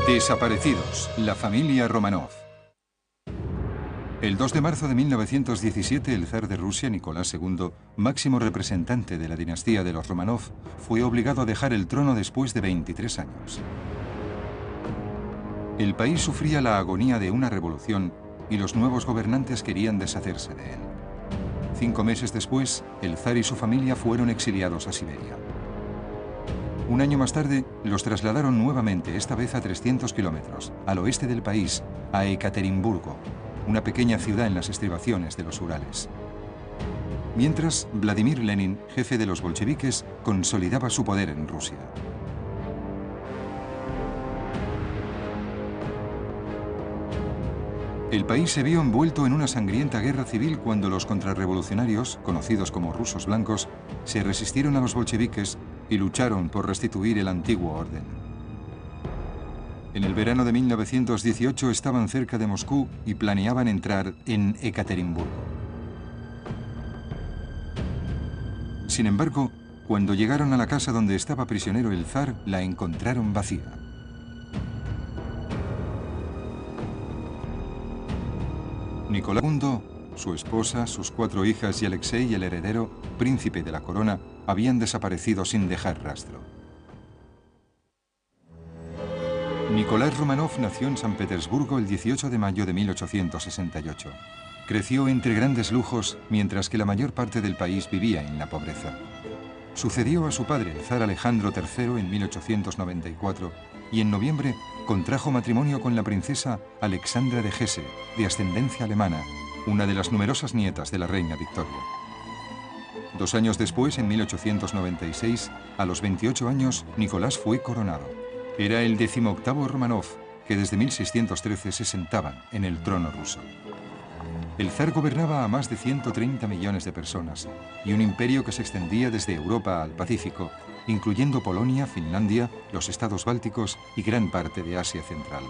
Desaparecidos, la familia Romanov. El 2 de marzo de 1917, el zar de Rusia, Nicolás II, máximo representante de la dinastía de los Romanov, fue obligado a dejar el trono después de 23 años. El país sufría la agonía de una revolución y los nuevos gobernantes querían deshacerse de él. 5 meses después, el zar y su familia fueron exiliados a Siberia. Un año más tarde, los trasladaron nuevamente, esta vez a 300 kilómetros, al oeste del país, a Ekaterimburgo, una pequeña ciudad en las estribaciones de los Urales. Mientras, Vladimir Lenin, jefe de los bolcheviques, consolidaba su poder en Rusia. El país se vio envuelto en una sangrienta guerra civil cuando los contrarrevolucionarios, conocidos como rusos blancos, se resistieron a los bolcheviques y lucharon por restituir el antiguo orden. En el verano de 1918 estaban cerca de Moscú y planeaban entrar en Ekaterimburgo. Sin embargo, cuando llegaron a la casa donde estaba prisionero el zar, la encontraron vacía. Nicolás II, su esposa, sus 4 hijas y Alexei, el heredero, príncipe de la corona, habían desaparecido sin dejar rastro. Nicolás Romanov nació en San Petersburgo el 18 de mayo de 1868. Creció entre grandes lujos, mientras que la mayor parte del país vivía en la pobreza. Sucedió a su padre, el zar Alejandro III, en 1894, y en noviembre contrajo matrimonio con la princesa Alexandra de Hesse, de ascendencia alemana, una de las numerosas nietas de la reina Victoria. 2 años después, en 1896, a los 28 años, Nicolás fue coronado. Era el 18º Romanov, que desde 1613 se sentaban en el trono ruso. El zar gobernaba a más de 130 millones de personas y un imperio que se extendía desde Europa al Pacífico, incluyendo Polonia, Finlandia, los estados bálticos y gran parte de Asia Central.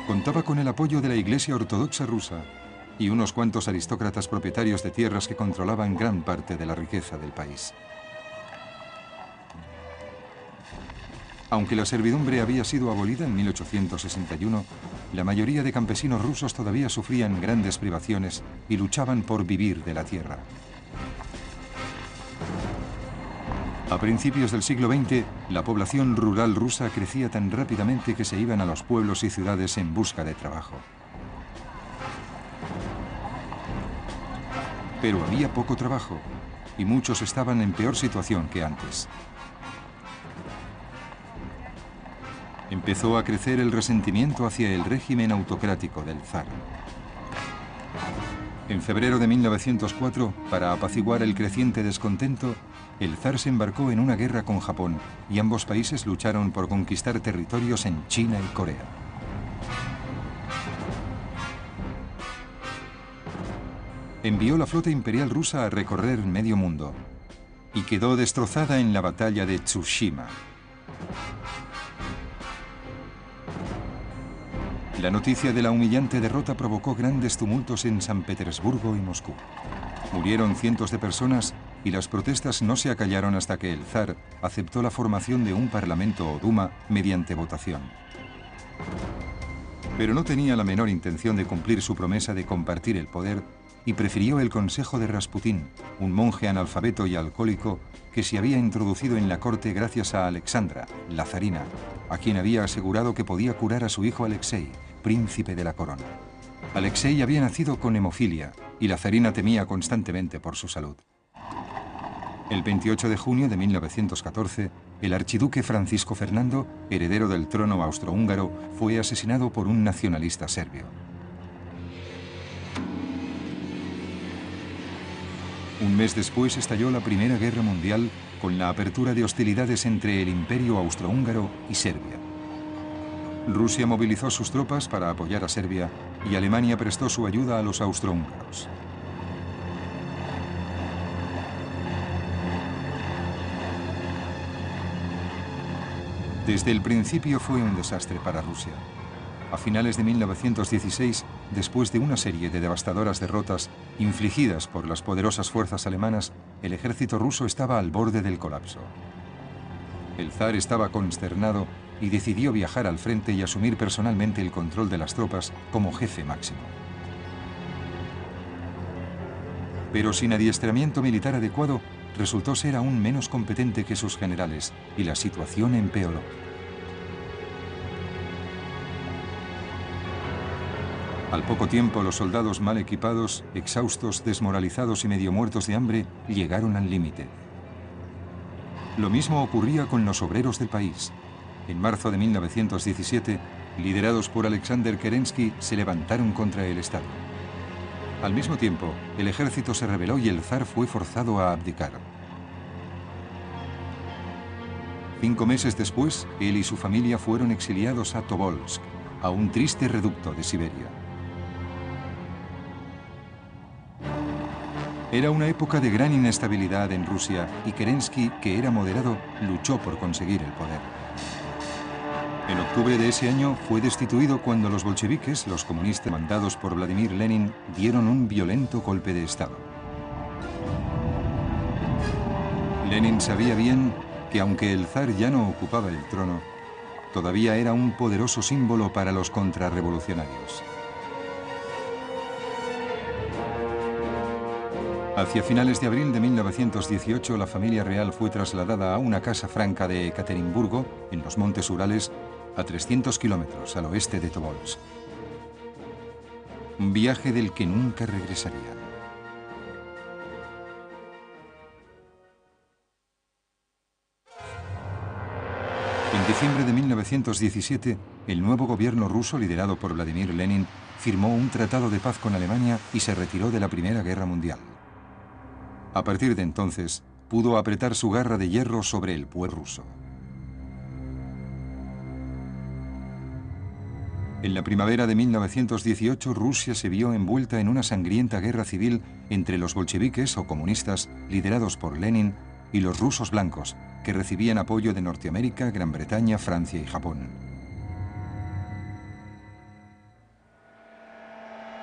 Contaba con el apoyo de la Iglesia Ortodoxa rusa y unos cuantos aristócratas propietarios de tierras que controlaban gran parte de la riqueza del país. Aunque la servidumbre había sido abolida en 1861, la mayoría de campesinos rusos todavía sufrían grandes privaciones y luchaban por vivir de la tierra. A principios del siglo XX, la población rural rusa crecía tan rápidamente que se iban a los pueblos y ciudades en busca de trabajo. Pero había poco trabajo y muchos estaban en peor situación que antes. Empezó a crecer el resentimiento hacia el régimen autocrático del zar. En febrero de 1904, para apaciguar el creciente descontento, el zar se embarcó en una guerra con Japón y ambos países lucharon por conquistar territorios en China y Corea. Envió la flota imperial rusa a recorrer medio mundo y quedó destrozada en la batalla de Tsushima. La noticia de la humillante derrota provocó grandes tumultos en San Petersburgo y Moscú. Murieron cientos de personas y las protestas no se acallaron hasta que el zar aceptó la formación de un parlamento o duma mediante votación. Pero no tenía la menor intención de cumplir su promesa de compartir el poder y prefirió el consejo de Rasputín, un monje analfabeto y alcohólico que se había introducido en la corte gracias a Alexandra, la zarina, a quien había asegurado que podía curar a su hijo Alexei, príncipe de la corona. Alexei había nacido con hemofilia y la zarina temía constantemente por su salud. El 28 de junio de 1914, el archiduque Francisco Fernando, heredero del trono austrohúngaro, fue asesinado por un nacionalista serbio. Un mes después estalló la Primera Guerra Mundial con la apertura de hostilidades entre el Imperio Austrohúngaro y Serbia. Rusia movilizó sus tropas para apoyar a Serbia y Alemania prestó su ayuda a los austrohúngaros. Desde el principio fue un desastre para Rusia. A finales de 1916, después de una serie de devastadoras derrotas infligidas por las poderosas fuerzas alemanas, el ejército ruso estaba al borde del colapso. El zar estaba consternado y decidió viajar al frente y asumir personalmente el control de las tropas como jefe máximo. Pero sin adiestramiento militar adecuado, resultó ser aún menos competente que sus generales y la situación empeoró. Al poco tiempo, los soldados mal equipados, exhaustos, desmoralizados y medio muertos de hambre, llegaron al límite. Lo mismo ocurría con los obreros del país. En marzo de 1917, liderados por Alexander Kerensky, se levantaron contra el Estado. Al mismo tiempo, el ejército se rebeló y el zar fue forzado a abdicar. 5 meses después, él y su familia fueron exiliados a Tobolsk, a un triste reducto de Siberia. Era una época de gran inestabilidad en Rusia y Kerensky, que era moderado, luchó por conseguir el poder. En octubre de ese año fue destituido cuando los bolcheviques, los comunistas mandados por Vladimir Lenin, dieron un violento golpe de Estado. Lenin sabía bien que aunque el zar ya no ocupaba el trono, todavía era un poderoso símbolo para los contrarrevolucionarios. Hacia finales de abril de 1918, la familia real fue trasladada a una casa franca de Ekaterimburgo, en los montes Urales, a 300 kilómetros al oeste de Tobolsk. Un viaje del que nunca regresarían. En diciembre de 1917, el nuevo gobierno ruso, liderado por Vladimir Lenin, firmó un tratado de paz con Alemania y se retiró de la Primera Guerra Mundial. A partir de entonces, pudo apretar su garra de hierro sobre el pueblo ruso. En la primavera de 1918, Rusia se vio envuelta en una sangrienta guerra civil entre los bolcheviques o comunistas, liderados por Lenin, y los rusos blancos, que recibían apoyo de Norteamérica, Gran Bretaña, Francia y Japón.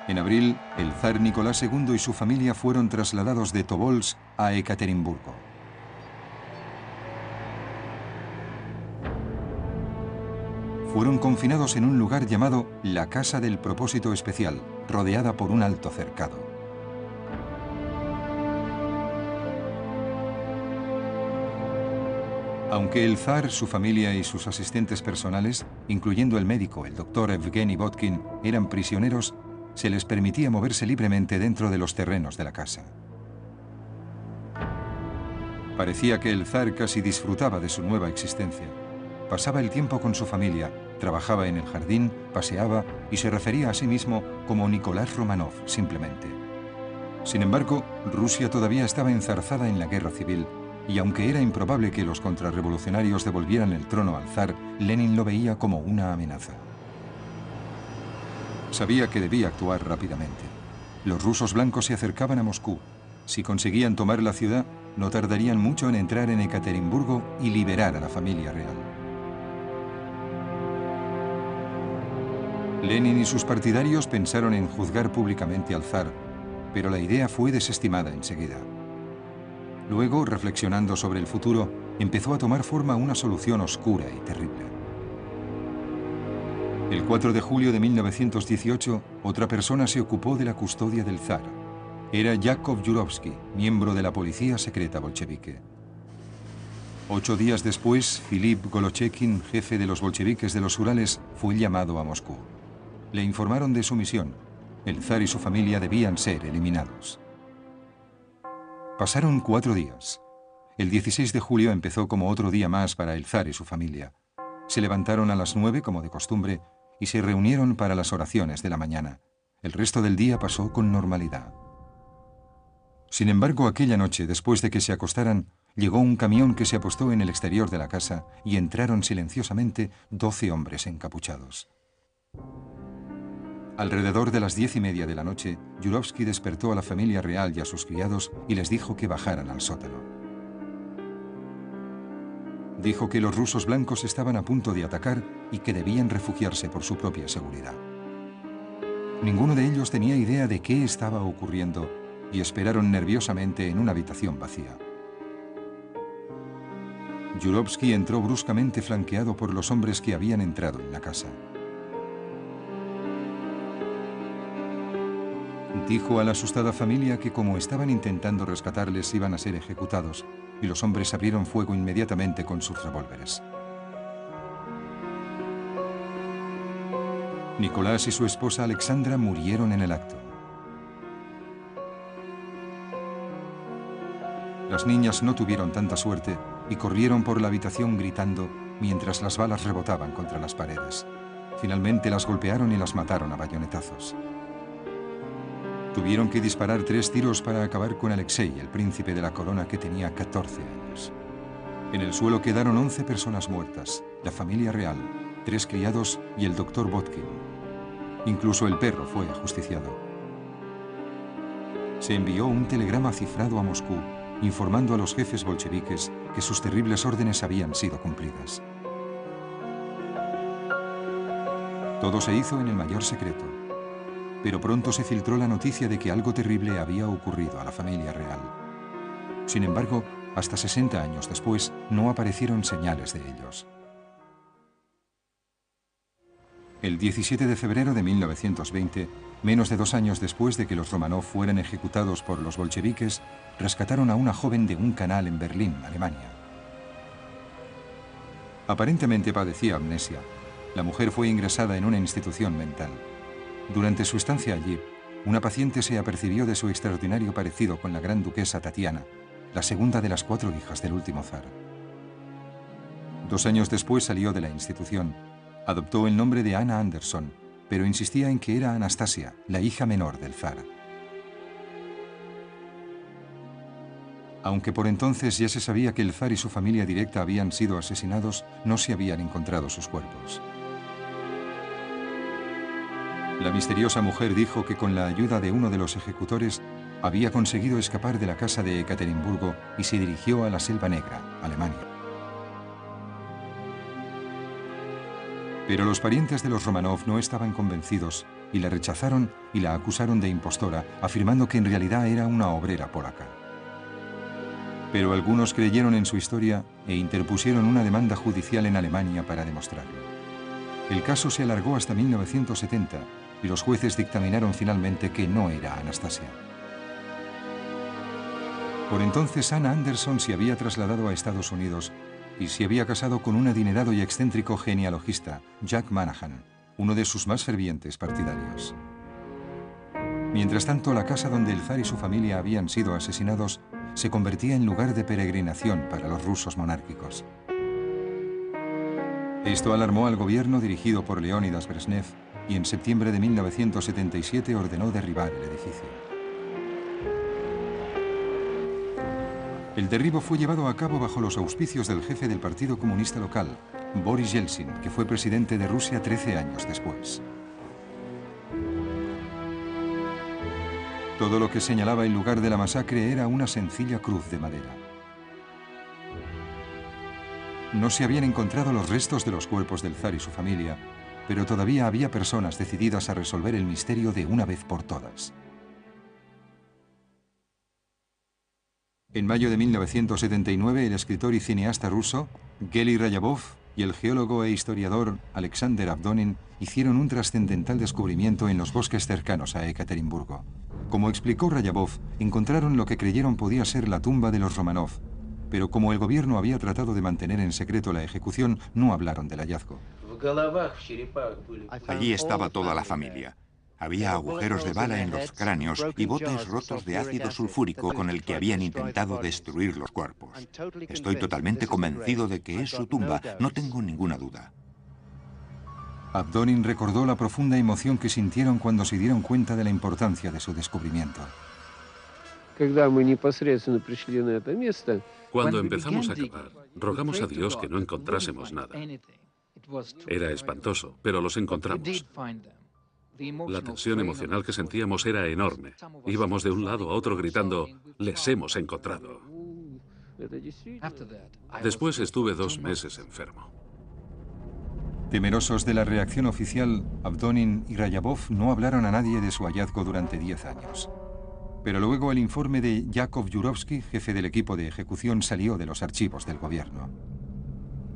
En abril, el zar Nicolás II y su familia fueron trasladados de Tobolsk a Ekaterimburgo. Fueron confinados en un lugar llamado la Casa del Propósito Especial, rodeada por un alto cercado. Aunque el zar, su familia y sus asistentes personales, incluyendo el médico, el doctor Evgeny Botkin, eran prisioneros, se les permitía moverse libremente dentro de los terrenos de la casa. Parecía que el zar casi disfrutaba de su nueva existencia. Pasaba el tiempo con su familia, trabajaba en el jardín, paseaba y se refería a sí mismo como Nicolás Romanov, simplemente. Sin embargo, Rusia todavía estaba enzarzada en la guerra civil, y aunque era improbable que los contrarrevolucionarios devolvieran el trono al zar, Lenin lo veía como una amenaza. Sabía que debía actuar rápidamente. Los rusos blancos se acercaban a Moscú. Si conseguían tomar la ciudad, no tardarían mucho en entrar en Ekaterimburgo y liberar a la familia real. Lenin y sus partidarios pensaron en juzgar públicamente al zar, pero la idea fue desestimada enseguida. Luego, reflexionando sobre el futuro, empezó a tomar forma una solución oscura y terrible. El 4 de julio de 1918, otra persona se ocupó de la custodia del zar. Era Yakov Yurovsky, miembro de la policía secreta bolchevique. 8 días después, Filip Golochekin, jefe de los bolcheviques de los Urales, fue llamado a Moscú. Le informaron de su misión. El zar y su familia debían ser eliminados. Pasaron 4 días. El 16 de julio empezó como otro día más para el zar y su familia. Se levantaron a las 9, como de costumbre, y se reunieron para las oraciones de la mañana. El resto del día pasó con normalidad. Sin embargo, aquella noche, después de que se acostaran, llegó un camión que se apostó en el exterior de la casa y entraron silenciosamente 12 hombres encapuchados. Alrededor de las 10:30 de la noche, Yurovsky despertó a la familia real y a sus criados y les dijo que bajaran al sótano. Dijo que los rusos blancos estaban a punto de atacar y que debían refugiarse por su propia seguridad. Ninguno de ellos tenía idea de qué estaba ocurriendo y esperaron nerviosamente en una habitación vacía. Yurovsky entró bruscamente flanqueado por los hombres que habían entrado en la casa. Dijo a la asustada familia que como estaban intentando rescatarles iban a ser ejecutados, y los hombres abrieron fuego inmediatamente con sus revólveres. Nicolás y su esposa Alexandra murieron en el acto. Las niñas no tuvieron tanta suerte y corrieron por la habitación gritando mientras las balas rebotaban contra las paredes. Finalmente las golpearon y las mataron a bayonetazos. Tuvieron que disparar 3 tiros para acabar con Alexei, el príncipe de la corona que tenía 14 años. En el suelo quedaron 11 personas muertas, la familia real, 3 criados y el doctor Botkin. Incluso el perro fue ajusticiado. Se envió un telegrama cifrado a Moscú, informando a los jefes bolcheviques que sus terribles órdenes habían sido cumplidas. Todo se hizo en el mayor secreto, pero pronto se filtró la noticia de que algo terrible había ocurrido a la familia real. Sin embargo, hasta 60 años después, no aparecieron señales de ellos. El 17 de febrero de 1920, menos de 2 años después de que los Romanov fueran ejecutados por los bolcheviques, rescataron a una joven de un canal en Berlín, Alemania. Aparentemente padecía amnesia. La mujer fue ingresada en una institución mental. Durante su estancia allí, una paciente se apercibió de su extraordinario parecido con la gran duquesa Tatiana, la segunda de las 4 hijas del último zar. 2 años después salió de la institución. Adoptó el nombre de Anna Anderson, pero insistía en que era Anastasia, la hija menor del zar. Aunque por entonces ya se sabía que el zar y su familia directa habían sido asesinados, no se habían encontrado sus cuerpos. La misteriosa mujer dijo que con la ayuda de uno de los ejecutores había conseguido escapar de la casa de Ekaterimburgo y se dirigió a la Selva Negra, Alemania. Pero los parientes de los Romanov no estaban convencidos y la rechazaron y la acusaron de impostora, afirmando que en realidad era una obrera polaca. Pero algunos creyeron en su historia e interpusieron una demanda judicial en Alemania para demostrarlo. El caso se alargó hasta 1970 y los jueces dictaminaron finalmente que no era Anastasia. Por entonces Anna Anderson se había trasladado a Estados Unidos y se había casado con un adinerado y excéntrico genealogista, Jack Manahan, uno de sus más fervientes partidarios. Mientras tanto, la casa donde el zar y su familia habían sido asesinados se convertía en lugar de peregrinación para los rusos monárquicos. Esto alarmó al gobierno dirigido por Leónidas Brezhnev y en septiembre de 1977 ordenó derribar el edificio. El derribo fue llevado a cabo bajo los auspicios del jefe del Partido Comunista local, Boris Yeltsin, que fue presidente de Rusia 13 años después. Todo lo que señalaba el lugar de la masacre era una sencilla cruz de madera. No se habían encontrado los restos de los cuerpos del zar y su familia, pero todavía había personas decididas a resolver el misterio de una vez por todas. En mayo de 1979, el escritor y cineasta ruso Geli Rayabov y el geólogo e historiador Alexander Avdonin hicieron un trascendental descubrimiento en los bosques cercanos a Ekaterimburgo. Como explicó Rayabov, encontraron lo que creyeron podía ser la tumba de los Romanov, pero como el gobierno había tratado de mantener en secreto la ejecución, no hablaron del hallazgo. Allí estaba toda la familia. Había agujeros de bala en los cráneos y botes rotos de ácido sulfúrico con el que habían intentado destruir los cuerpos. Estoy totalmente convencido de que es su tumba, no tengo ninguna duda. Avdonin recordó la profunda emoción que sintieron cuando se dieron cuenta de la importancia de su descubrimiento. Cuando empezamos a cavar, rogamos a Dios que no encontrásemos nada. Era espantoso, pero los encontramos. La tensión emocional que sentíamos era enorme. Íbamos de un lado a otro gritando, «Les hemos encontrado». Después estuve 2 meses enfermo. Temerosos de la reacción oficial, Avdonin y Rayabov no hablaron a nadie de su hallazgo durante 10 años. Pero luego el informe de Yakov Yurovsky, jefe del equipo de ejecución, salió de los archivos del gobierno.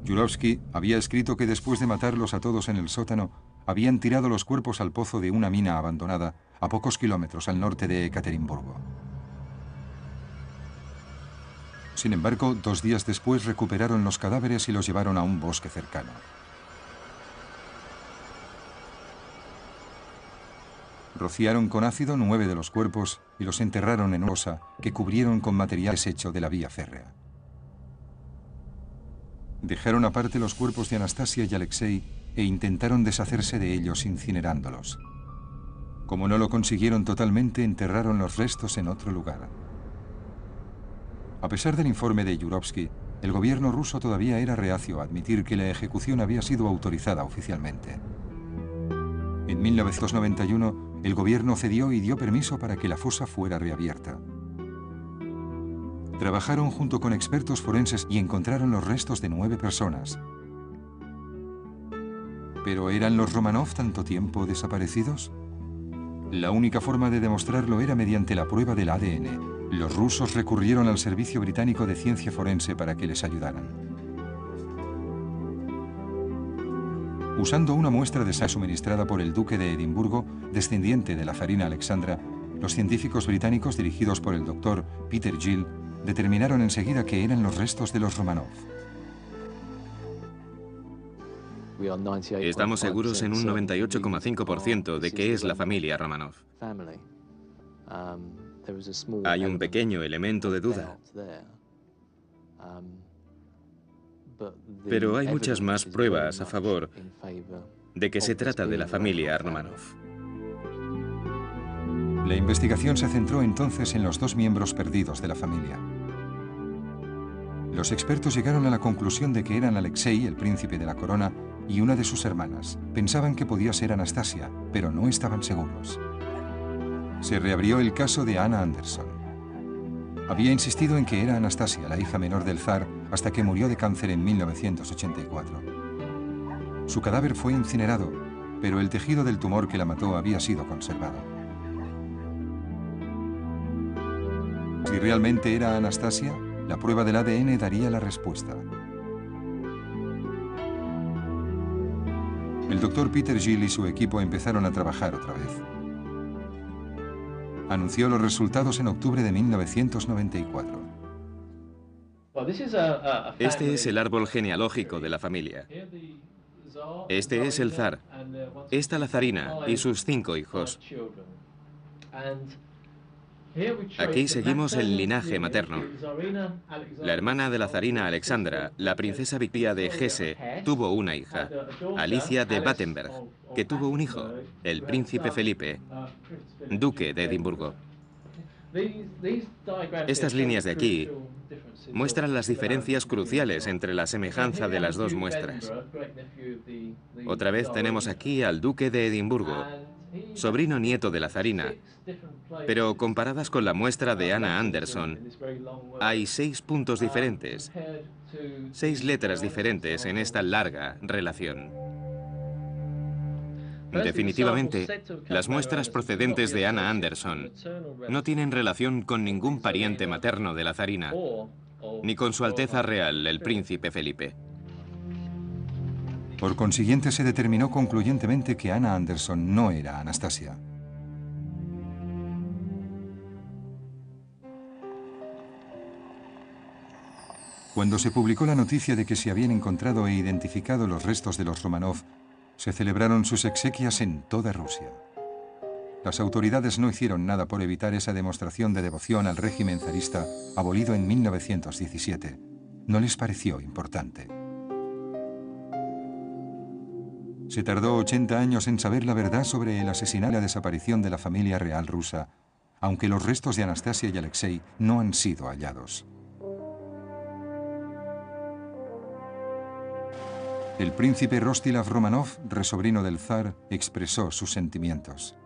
Yurovsky había escrito que después de matarlos a todos en el sótano, habían tirado los cuerpos al pozo de una mina abandonada a pocos kilómetros al norte de Ekaterimburgo. Sin embargo, 2 días después recuperaron los cadáveres y los llevaron a un bosque cercano. Rociaron con ácido 9 de los cuerpos y los enterraron en una fosa que cubrieron con material deshecho de la vía férrea. Dejaron aparte los cuerpos de Anastasia y Alexei e intentaron deshacerse de ellos incinerándolos. Como no lo consiguieron totalmente, enterraron los restos en otro lugar. A pesar del informe de Yurovsky, el gobierno ruso todavía era reacio a admitir que la ejecución había sido autorizada oficialmente. En 1991, el gobierno cedió y dio permiso para que la fosa fuera reabierta. Trabajaron junto con expertos forenses y encontraron los restos de 9 personas. ¿Pero eran los Romanov tanto tiempo desaparecidos? La única forma de demostrarlo era mediante la prueba del ADN. Los rusos recurrieron al Servicio Británico de Ciencia Forense para que les ayudaran. Usando una muestra de sangre suministrada por el duque de Edimburgo, descendiente de la zarina Alexandra, los científicos británicos dirigidos por el doctor Peter Gill determinaron enseguida que eran los restos de los Romanov. Estamos seguros en un 98,5% de que es la familia Romanov. Hay un pequeño elemento de duda, pero hay muchas más pruebas a favor de que se trata de la familia Romanov. La investigación se centró entonces en los 2 miembros perdidos de la familia. Los expertos llegaron a la conclusión de que eran Alexei, el príncipe de la corona, y una de sus hermanas. Pensaban que podía ser Anastasia, pero no estaban seguros. Se reabrió el caso de Anna Anderson. Había insistido en que era Anastasia, la hija menor del zar, hasta que murió de cáncer en 1984. Su cadáver fue incinerado, pero el tejido del tumor que la mató había sido conservado. Si realmente era Anastasia, la prueba del ADN daría la respuesta. El doctor Peter Gill y su equipo empezaron a trabajar otra vez. Anunció los resultados en octubre de 1994. Este es el árbol genealógico de la familia. Este es el zar, esta la zarina y sus 5 hijos. Aquí seguimos el linaje materno. La hermana de la zarina Alexandra, la princesa Victoria de Hesse, tuvo una hija, Alicia de Battenberg, que tuvo un hijo, el príncipe Felipe, duque de Edimburgo. Estas líneas de aquí muestran las diferencias cruciales entre la semejanza de las 2 muestras. Otra vez tenemos aquí al duque de Edimburgo, sobrino nieto de la zarina, pero comparadas con la muestra de Anna Anderson, hay 6 puntos diferentes, 6 letras diferentes en esta larga relación. Definitivamente, las muestras procedentes de Anna Anderson no tienen relación con ningún pariente materno de la zarina, ni con su Alteza Real, el príncipe Felipe. Por consiguiente, se determinó concluyentemente que Anna Anderson no era Anastasia. Cuando se publicó la noticia de que se habían encontrado e identificado los restos de los Romanov, se celebraron sus exequias en toda Rusia. Las autoridades no hicieron nada por evitar esa demostración de devoción al régimen zarista abolido en 1917. No les pareció importante. Se tardó 80 años en saber la verdad sobre el asesinato y la desaparición de la familia real rusa, aunque los restos de Anastasia y Alexei no han sido hallados. El príncipe Rostislav Romanov, resobrino del zar, expresó sus sentimientos.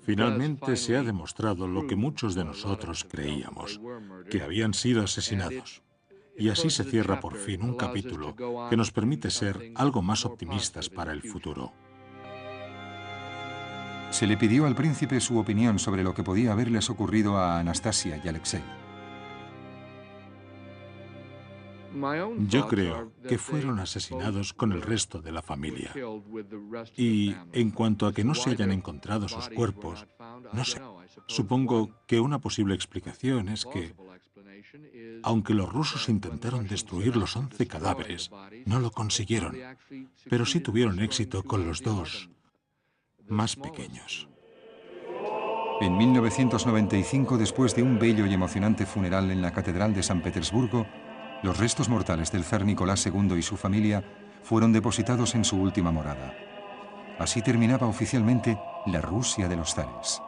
Finalmente se ha demostrado lo que muchos de nosotros creíamos, que habían sido asesinados. Y así se cierra por fin un capítulo que nos permite ser algo más optimistas para el futuro. Se le pidió al príncipe su opinión sobre lo que podía haberles ocurrido a Anastasia y Alexei. Yo creo que fueron asesinados con el resto de la familia. Y en cuanto a que no se hayan encontrado sus cuerpos, no sé. Supongo que una posible explicación es que, aunque los rusos intentaron destruir los 11 cadáveres, no lo consiguieron, pero sí tuvieron éxito con los 2 más pequeños. En 1995, después de un bello y emocionante funeral en la Catedral de San Petersburgo, los restos mortales del zar Nicolás II y su familia fueron depositados en su última morada. Así terminaba oficialmente la Rusia de los zares.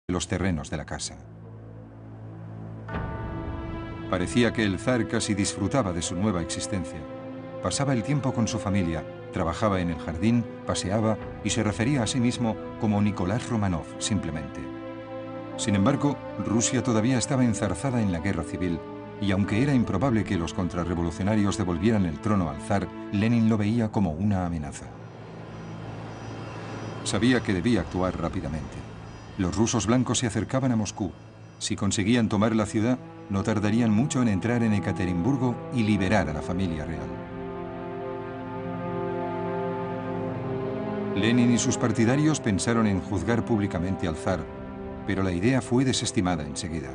Los terrenos de la casa. Parecía que el zar casi disfrutaba de su nueva existencia. Pasaba el tiempo con su familia, trabajaba en el jardín, paseaba y se refería a sí mismo como Nicolás Romanov, simplemente. Sin embargo, Rusia todavía estaba enzarzada en la guerra civil, y aunque era improbable que los contrarrevolucionarios devolvieran el trono al zar, Lenin lo veía como una amenaza. Sabía que debía actuar rápidamente. Los rusos blancos se acercaban a Moscú. Si conseguían tomar la ciudad, no tardarían mucho en entrar en Ekaterimburgo y liberar a la familia real. Lenin y sus partidarios pensaron en juzgar públicamente al zar, pero la idea fue desestimada enseguida.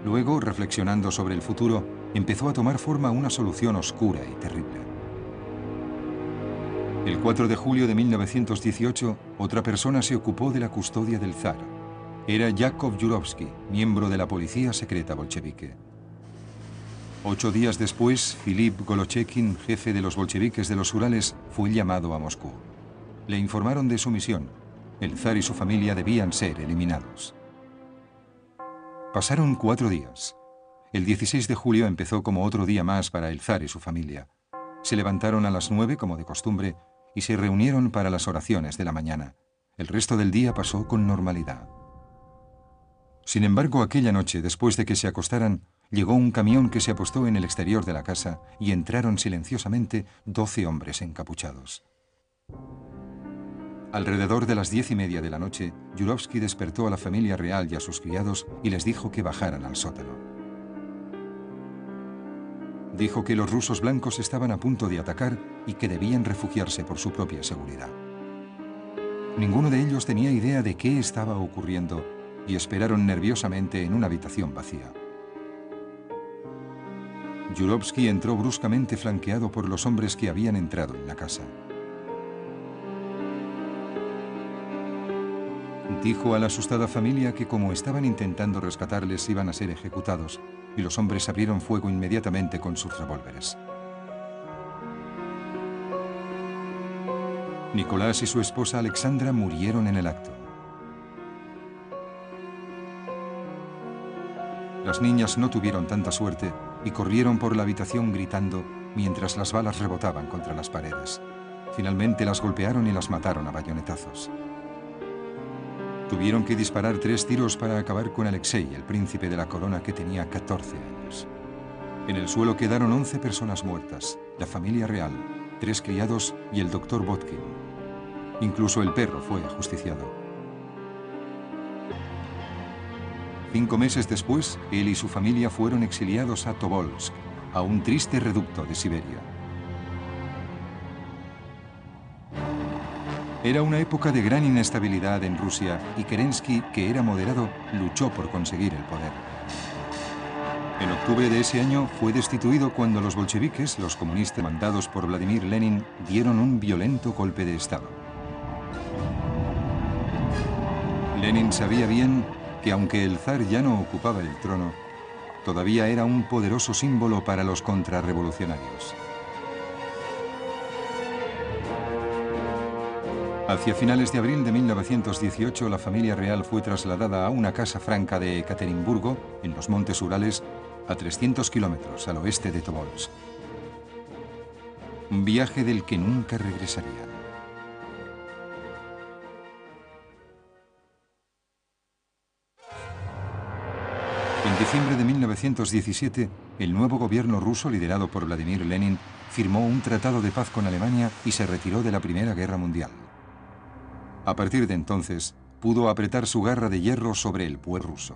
Luego, reflexionando sobre el futuro, empezó a tomar forma una solución oscura y terrible. El 4 de julio de 1918, otra persona se ocupó de la custodia del zar. Era Yakov Yurovsky, miembro de la policía secreta bolchevique. 8 días después, Filip Golochekin, jefe de los bolcheviques de los Urales, fue llamado a Moscú. Le informaron de su misión. El zar y su familia debían ser eliminados. Pasaron 4 días. El 16 de julio empezó como otro día más para el zar y su familia. Se levantaron a las 9, como de costumbre, y se reunieron para las oraciones de la mañana. El resto del día pasó con normalidad. Sin embargo, aquella noche, después de que se acostaran, llegó un camión que se apostó en el exterior de la casa y entraron silenciosamente 12 hombres encapuchados. Alrededor de las 10:30 de la noche, Yurovsky despertó a la familia real y a sus criados y les dijo que bajaran al sótano. Dijo que los rusos blancos estaban a punto de atacar y que debían refugiarse por su propia seguridad. Ninguno de ellos tenía idea de qué estaba ocurriendo y esperaron nerviosamente en una habitación vacía. Yurovsky entró bruscamente flanqueado por los hombres que habían entrado en la casa. Dijo a la asustada familia que como estaban intentando rescatarles iban a ser ejecutados, y los hombres abrieron fuego inmediatamente con sus revólveres. Nicolás y su esposa Alexandra murieron en el acto. Las niñas no tuvieron tanta suerte y corrieron por la habitación gritando mientras las balas rebotaban contra las paredes. Finalmente las golpearon y las mataron a bayonetazos. Tuvieron que disparar 3 tiros para acabar con Alexei, el príncipe de la corona que tenía 14 años. En el suelo quedaron 11 personas muertas, la familia real, 3 criados y el doctor Botkin. Incluso el perro fue ajusticiado. 5 meses después, él y su familia fueron exiliados a Tobolsk, a un triste reducto de Siberia. Era una época de gran inestabilidad en Rusia y Kerensky, que era moderado, luchó por conseguir el poder. En octubre de ese año fue destituido cuando los bolcheviques, los comunistas mandados por Vladimir Lenin, dieron un violento golpe de Estado. Lenin sabía bien que aunque el zar ya no ocupaba el trono, todavía era un poderoso símbolo para los contrarrevolucionarios. Hacia finales de abril de 1918, la familia real fue trasladada a una casa franca de Ekaterimburgo, en los montes Urales, a 300 kilómetros al oeste de Tobolsk. Un viaje del que nunca regresarían. diciembre de 1917, el nuevo gobierno ruso, liderado por Vladimir Lenin, firmó un tratado de paz con Alemania y se retiró de la Primera Guerra Mundial. A partir de entonces, pudo apretar su garra de hierro sobre el pueblo ruso.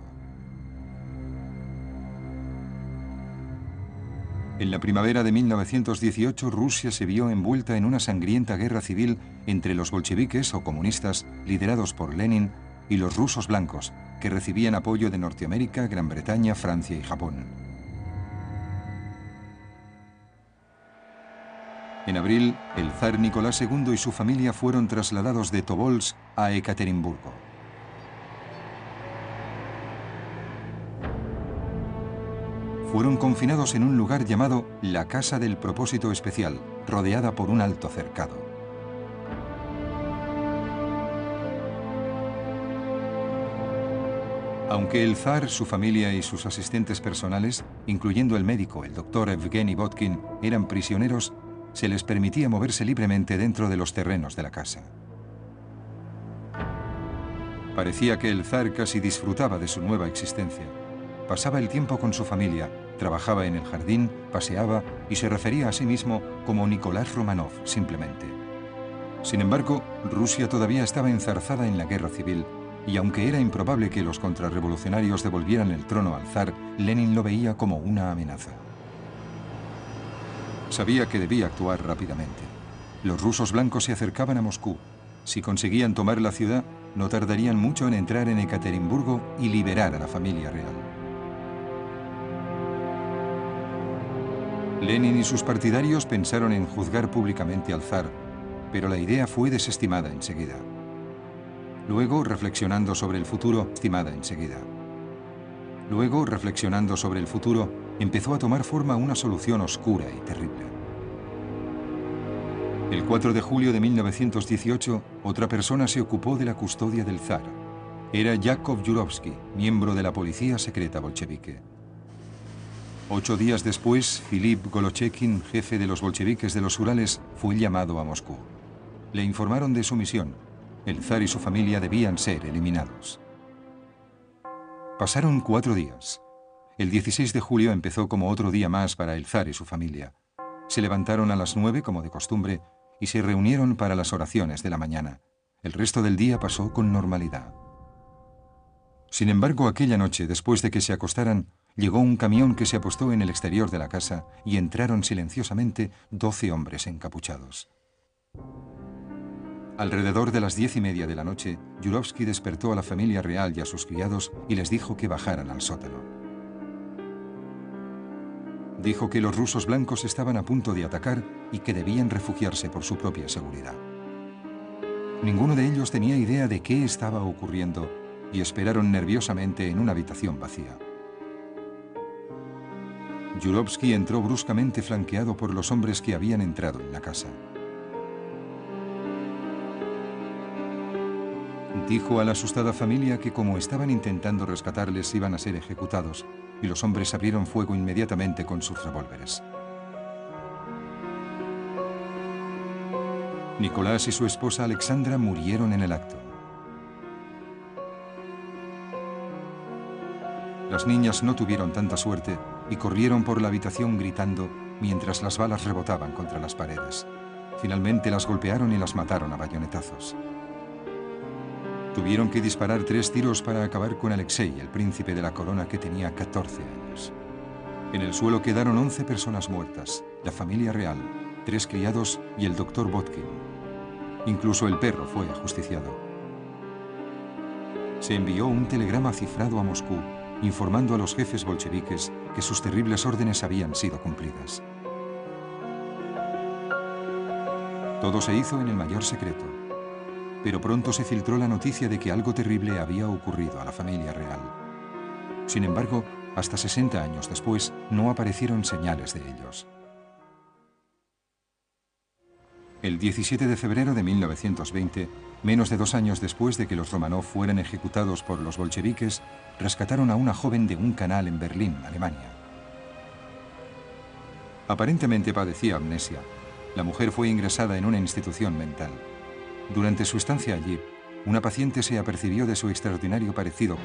En la primavera de 1918, Rusia se vio envuelta en una sangrienta guerra civil entre los bolcheviques o comunistas, liderados por Lenin, y los rusos blancos, que recibían apoyo de Norteamérica, Gran Bretaña, Francia y Japón. En abril, el zar Nicolás II y su familia fueron trasladados de Tobolsk a Ekaterimburgo. Fueron confinados en un lugar llamado la Casa del Propósito Especial, rodeada por un alto cercado. Aunque el zar, su familia y sus asistentes personales, incluyendo el médico, el doctor Evgeny Botkin, eran prisioneros, se les permitía moverse libremente dentro de los terrenos de la casa. Parecía que el zar casi disfrutaba de su nueva existencia. Pasaba el tiempo con su familia, trabajaba en el jardín, paseaba y se refería a sí mismo como Nicolás Romanov, simplemente. Sin embargo, Rusia todavía estaba enzarzada en la guerra civil, y aunque era improbable que los contrarrevolucionarios devolvieran el trono al zar, Lenin lo veía como una amenaza. Sabía que debía actuar rápidamente. Los rusos blancos se acercaban a Moscú. Si conseguían tomar la ciudad, no tardarían mucho en entrar en Ekaterimburgo y liberar a la familia real. Lenin y sus partidarios pensaron en juzgar públicamente al zar, pero la idea fue desestimada enseguida. Luego, reflexionando sobre el futuro, empezó a tomar forma una solución oscura y terrible. El 4 de julio de 1918, otra persona se ocupó de la custodia del zar. Era Yakov Yurovsky, miembro de la policía secreta bolchevique. 8 días después, Filip Golochekin, jefe de los bolcheviques de los Urales, fue llamado a Moscú. Le informaron de su misión. El zar y su familia debían ser eliminados. Pasaron 4 días. El 16 de julio empezó como otro día más para el zar y su familia. Se levantaron a las 9, como de costumbre, y se reunieron para las oraciones de la mañana. El resto del día pasó con normalidad. Sin embargo, aquella noche, después de que se acostaran, llegó un camión que se apostó en el exterior de la casa y entraron silenciosamente 12 hombres encapuchados. Alrededor de las 10:30 de la noche, Yurovsky despertó a la familia real y a sus criados y les dijo que bajaran al sótano. Dijo que los rusos blancos estaban a punto de atacar y que debían refugiarse por su propia seguridad. Ninguno de ellos tenía idea de qué estaba ocurriendo y esperaron nerviosamente en una habitación vacía. Yurovsky entró bruscamente flanqueado por los hombres que habían entrado en la casa. Dijo a la asustada familia que como estaban intentando rescatarles iban a ser ejecutados, y los hombres abrieron fuego inmediatamente con sus revólveres. Nicolás y su esposa Alexandra murieron en el acto. Las niñas no tuvieron tanta suerte y corrieron por la habitación gritando mientras las balas rebotaban contra las paredes. Finalmente las golpearon y las mataron a bayonetazos. Tuvieron que disparar 3 tiros para acabar con Alexei, el príncipe de la corona que tenía 14 años. En el suelo quedaron 11 personas muertas, la familia real, 3 criados y el doctor Botkin. Incluso el perro fue ajusticiado. Se envió un telegrama cifrado a Moscú, informando a los jefes bolcheviques que sus terribles órdenes habían sido cumplidas. Todo se hizo en el mayor secreto. Pero pronto se filtró la noticia de que algo terrible había ocurrido a la familia real. Sin embargo, hasta 60 años después, no aparecieron señales de ellos. El 17 de febrero de 1920, menos de 2 años después de que los Romanov fueran ejecutados por los bolcheviques, rescataron a una joven de un canal en Berlín, Alemania. Aparentemente padecía amnesia. La mujer fue ingresada en una institución mental. Durante su estancia allí, una paciente se apercibió de su extraordinario parecido.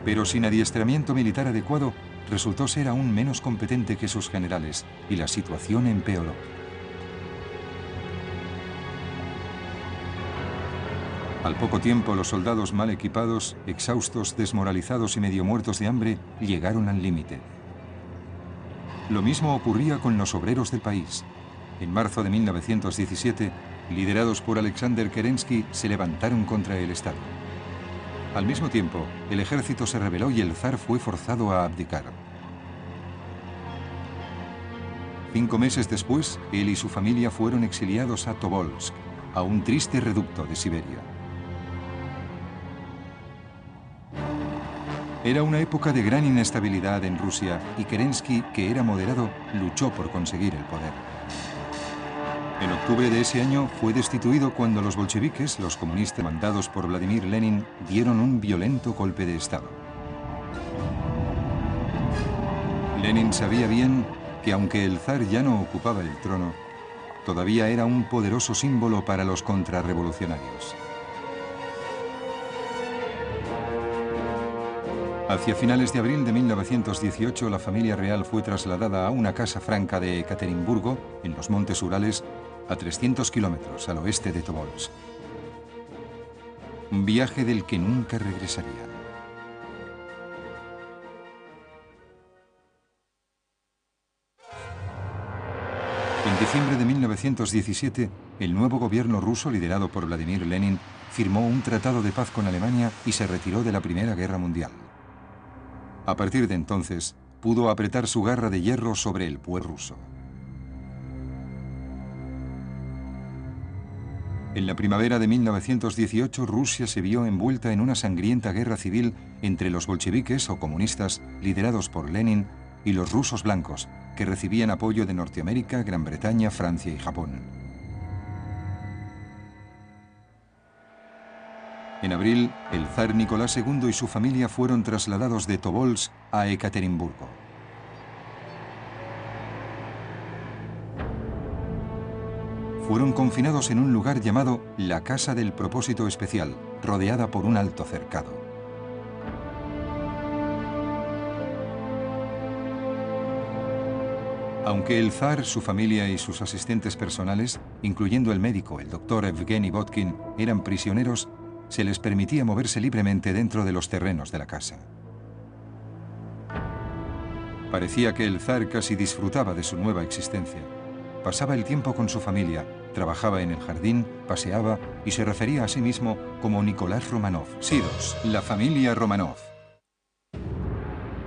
Pero sin adiestramiento militar adecuado, resultó ser aún menos competente que sus generales y la situación empeoró. Al poco tiempo, los soldados mal equipados, exhaustos, desmoralizados y medio muertos de hambre, llegaron al límite. Lo mismo ocurría con los obreros del país. En marzo de 1917, liderados por Alexander Kerensky, se levantaron contra el Estado. Al mismo tiempo, el ejército se rebeló y el zar fue forzado a abdicar. 5 meses después, él y su familia fueron exiliados a Tobolsk, a un triste reducto de Siberia. Era una época de gran inestabilidad en Rusia y Kerensky, que era moderado, luchó por conseguir el poder. En octubre de ese año fue destituido cuando los bolcheviques, los comunistas mandados por Vladimir Lenin, dieron un violento golpe de Estado. Lenin sabía bien que aunque el zar ya no ocupaba el trono, todavía era un poderoso símbolo para los contrarrevolucionarios. Hacia finales de abril de 1918, la familia real fue trasladada a una casa franca de Ekaterimburgo, en los montes Urales, a 300 kilómetros al oeste de Tobolsk. Un viaje del que nunca regresarían. En diciembre de 1917, el nuevo gobierno ruso, liderado por Vladimir Lenin, firmó un tratado de paz con Alemania y se retiró de la Primera Guerra Mundial. A partir de entonces, pudo apretar su garra de hierro sobre el pueblo ruso. En la primavera de 1918, Rusia se vio envuelta en una sangrienta guerra civil entre los bolcheviques o comunistas, liderados por Lenin, y los rusos blancos, que recibían apoyo de Norteamérica, Gran Bretaña, Francia y Japón. En abril, el zar Nicolás II y su familia fueron trasladados de Tobolsk a Ekaterimburgo. Fueron confinados en un lugar llamado la Casa del Propósito Especial, rodeada por un alto cercado. Aunque el zar, su familia y sus asistentes personales, incluyendo el médico, el doctor Evgeny Botkin, eran prisioneros, se les permitía moverse libremente dentro de los terrenos de la casa. Parecía que el zar casi disfrutaba de su nueva existencia. Pasaba el tiempo con su familia, trabajaba en el jardín, paseaba y se refería a sí mismo como Nicolás Romanov. Sidos, la familia Romanov.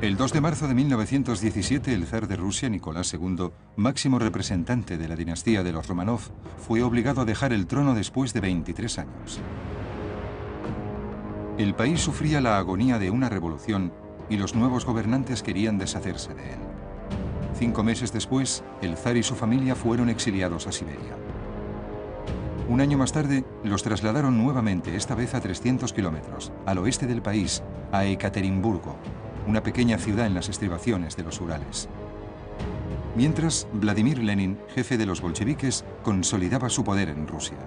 El 2 de marzo de 1917, el zar de Rusia, Nicolás II, máximo representante de la dinastía de los Romanov, fue obligado a dejar el trono después de 23 años. El país sufría la agonía de una revolución y los nuevos gobernantes querían deshacerse de él. 5 meses después, el zar y su familia fueron exiliados a Siberia. Un año más tarde, los trasladaron nuevamente, esta vez a 300 kilómetros, al oeste del país, a Ekaterimburgo, una pequeña ciudad en las estribaciones de los Urales. Mientras, Vladimir Lenin, jefe de los bolcheviques, consolidaba su poder en Rusia.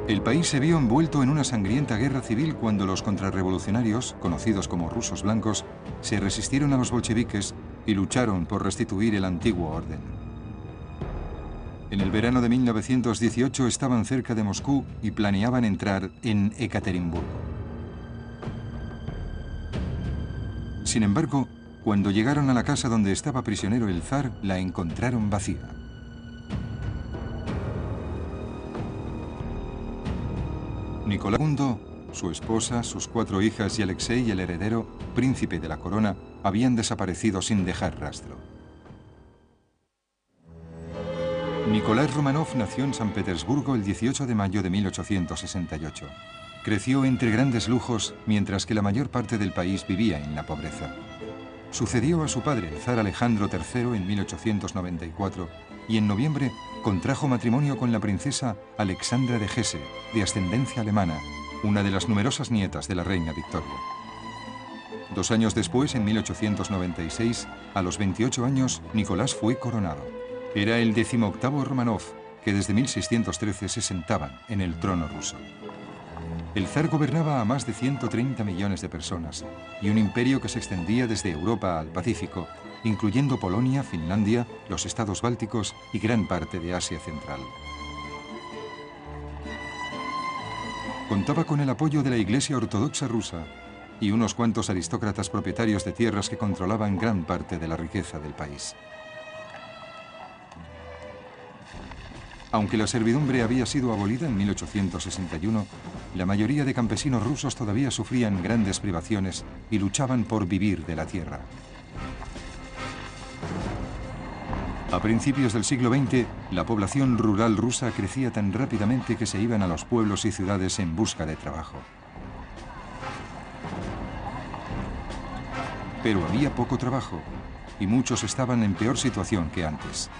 El país se vio envuelto en una sangrienta guerra civil cuando los contrarrevolucionarios, conocidos como rusos blancos, se resistieron a los bolcheviques y lucharon por restituir el antiguo orden. En el verano de 1918 estaban cerca de Moscú y planeaban entrar en Ekaterimburgo. Sin embargo, cuando llegaron a la casa donde estaba prisionero el zar, la encontraron vacía. Nicolás II, su esposa, sus 4 hijas y Alexei, el heredero, príncipe de la corona, habían desaparecido sin dejar rastro. Nicolás Romanov nació en San Petersburgo el 18 de mayo de 1868. Creció entre grandes lujos, mientras que la mayor parte del país vivía en la pobreza. Sucedió a su padre, el zar Alejandro III, en 1894, y en noviembre contrajo matrimonio con la princesa Alexandra de Hesse, de ascendencia alemana, una de las numerosas nietas de la reina Victoria. 2 años después, en 1896, a los 28 años, Nicolás fue coronado. Era el 18º Romanov que desde 1613 se sentaban en el trono ruso. El zar gobernaba a más de 130 millones de personas y un imperio que se extendía desde Europa al Pacífico, incluyendo Polonia, Finlandia, los estados bálticos y gran parte de Asia Central. Contaba con el apoyo de la Iglesia Ortodoxa rusa y unos cuantos aristócratas propietarios de tierras que controlaban gran parte de la riqueza del país. Aunque la servidumbre había sido abolida en 1861, la mayoría de campesinos rusos todavía sufrían grandes privaciones y luchaban por vivir de la tierra. A principios del siglo XX, la población rural rusa crecía tan rápidamente que se iban a los pueblos y ciudades en busca de trabajo. Pero había poco trabajo y muchos estaban en peor situación que antes.